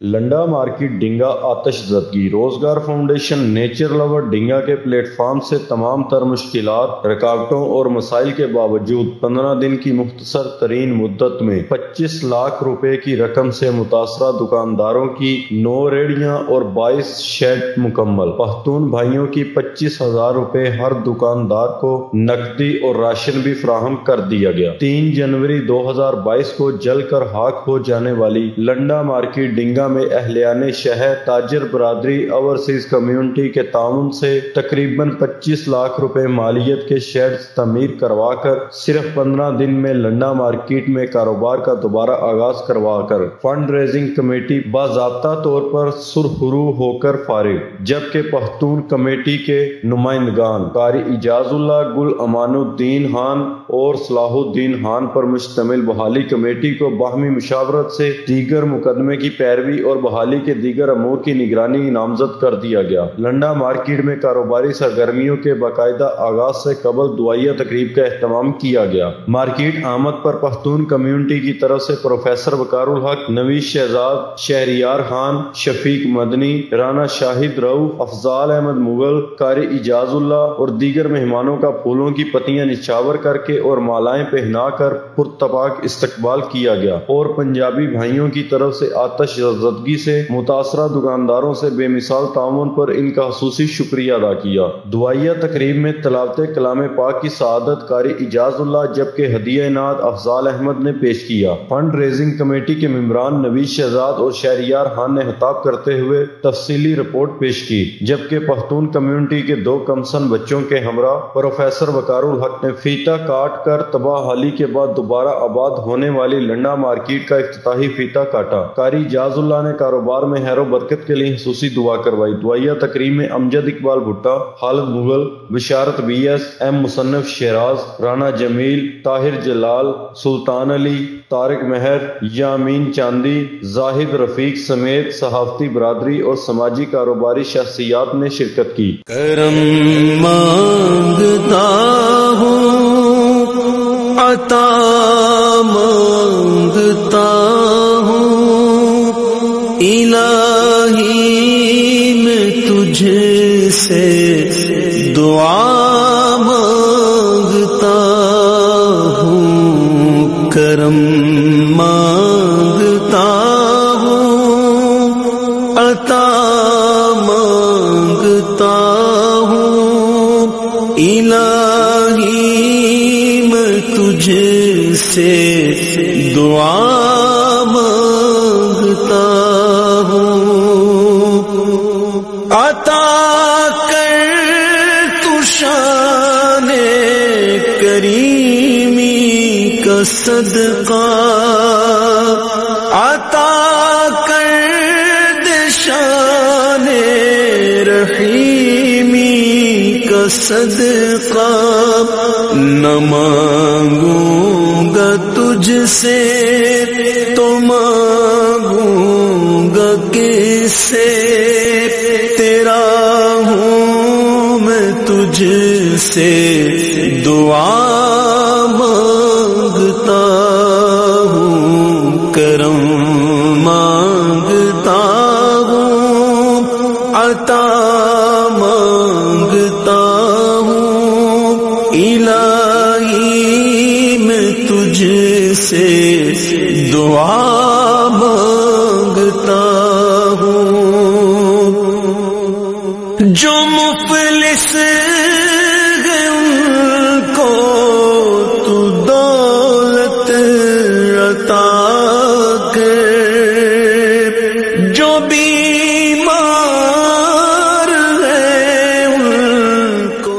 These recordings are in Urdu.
لنڈا مارکیٹ ڈنگا آتش زدگی۔ روزگار فاؤنڈیشن نیچر لور ڈنگا کے پلیٹ فارم سے تمام تر مشکلات، رکاوٹوں اور مسائل کے باوجود 15 دن کی مختصر ترین مدت میں 25 لاکھ روپے کی رقم سے متاثرہ دکانداروں کی 9 ریڑیاں اور 22 شیڈ مکمل۔ پختون بھائیوں کی 25,000 روپے ہر دکاندار کو نقدی اور راشن بھی فراہم کر دیا گیا۔ 3 جنوری 2022 کو جل کر خاک ہو جانے والی لنڈا مارکیٹ ڈنگا میں اہلیان شہر، تاجر برادری، اوورسیز کمیونٹی کے تعاون سے تقریباً 25 لاکھ روپے مالیت کے شیڈز تعمیر کروا کر صرف 15 دن میں لنڈا مارکیٹ میں کاروبار کا دوبارہ آغاز کروا کر فنڈ ریزنگ کمیٹی باضابطہ طور پر سرخرو ہو کر فارغ، جبکہ پختون کمیٹی کے نمائندگان قاری اعجاز اللہ، گل امان الدین خان اور صلاح الدین خان پر مشتمل بحالی کمیٹی کو باہمی مشاورت سے دیگر مقدمے کی پیروی اور بحالی کے دیگر امور کی نگرانی نامزد کر دیا گیا۔ لنڈا مارکیٹ میں کاروباری سرگرمیوں کے باقاعدہ آغاز سے قبل دعائیہ تقریب کا اہتمام کیا گیا۔ مارکیٹ آمد پر پختون کمیونٹی کی طرف سے پروفیسر وقار الحق، نوید شہزاد، شہریار خان، شفیق مدنی، رانا شاہد رؤف، افضال احمد مغل، قاری اعجاز اللہ اور دیگر مہمانوں کا پھولوں کی پتیاں نچھاور کر کے اور مالائیں پہنا کر پرتپاک استقبال کیا گیا اور پنجابی بھائیوں کی طرف سے آتش زدگی سے متاثرہ دکانداروں سے بے مثال تعاون پر ان کا خصوصی شکریہ ادا کیا۔ دعائیہ تقریب میں تلاوت کلام پاک کی سعادت قاری اعجاز اللہ، جبکہ ہدیہ انعام افضال احمد نے پیش کیا۔ فنڈ ریزنگ کمیٹی کے ممبران نوید شہزاد اور شہریار خان نے خطاب کرتے ہوئے تفصیلی رپورٹ پیش کی، جبکہ پختون کمیونٹی کے 2 کمسن بچوں کے ہمراہ پروفیسر وقار الحق نے فیتہ کاٹ کر تباہ حالی کے بعد دوبارہ آباد ہونے والی لنڈا مارکیٹ کا افتتاحی فیتہ کاٹا۔ قاری اعجاز اللہ نے کاروبار میں خیر و برکت کے لیے خصوصی دعا کروائی۔ دعائیہ تقریب میں امجد اقبال بھٹا، خالد مغل، بشارت بی ایس، ایم مصنف شیراز، رانا جمیل، طاہر جلال، سلطان علی، طارق مہر، یامین چاندی، زاہد رفیق سمیت صحافتی برادری اور سماجی کاروباری شخصیات نے شرکت کی۔ کرم مانگتا ہوں، عطا مانگتا ہوں، الہی میں تجھ سے دعا مانگتا ہوں، کرم مانگتا ہوں، عطا مانگتا ہوں، الہی میں تجھ سے دعا مانگتا ہوں، عطا کر تو شان کریمی کا صدقہ، عطا کر دے شان رحیمی کا صدقہ، نہ مانگوں گا تجھ سے تو مانگوں گا کس سے، تیرا ہوں میں تجھ سے دعا مانگتا ہوں، کرم مانگتا ہوں، عطا مانگتا ہوں، الہی میں تجھ سے دعا مانگتا ہوں، جو مفلس ہیں ان کو تو دولت عطا کر، جو بیمار ہیں ان کو۔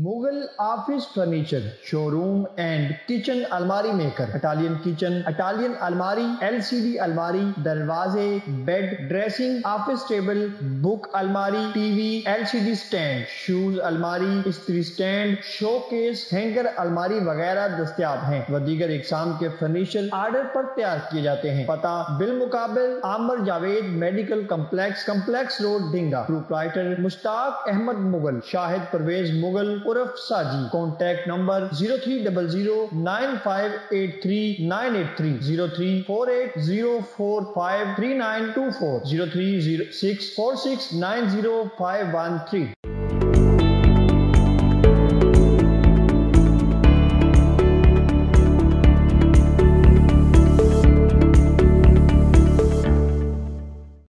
Mughal office furniture showroom and kitchen الماری میکر، اٹالین کچن، اٹالین الماری، LCD الماری، دروازے، bed, dressing, office table, book الماری، T V, LCD stand, shoes الماری، استری سٹینڈ، شو کیس، ہینگر الماری وغیرہ دستیاب ہیں و دیگر اقسام کے فرنیچر آرڈر پر تیار کیے جاتے ہیں۔ پتہ بالمقابل Aamir Javed medical complex road Dinga, proprietor Mushtaq Ahmed Mughal, Shahid Parvez Mughal عرف ساجی، Contact number 03009583 034804539240 030646905513.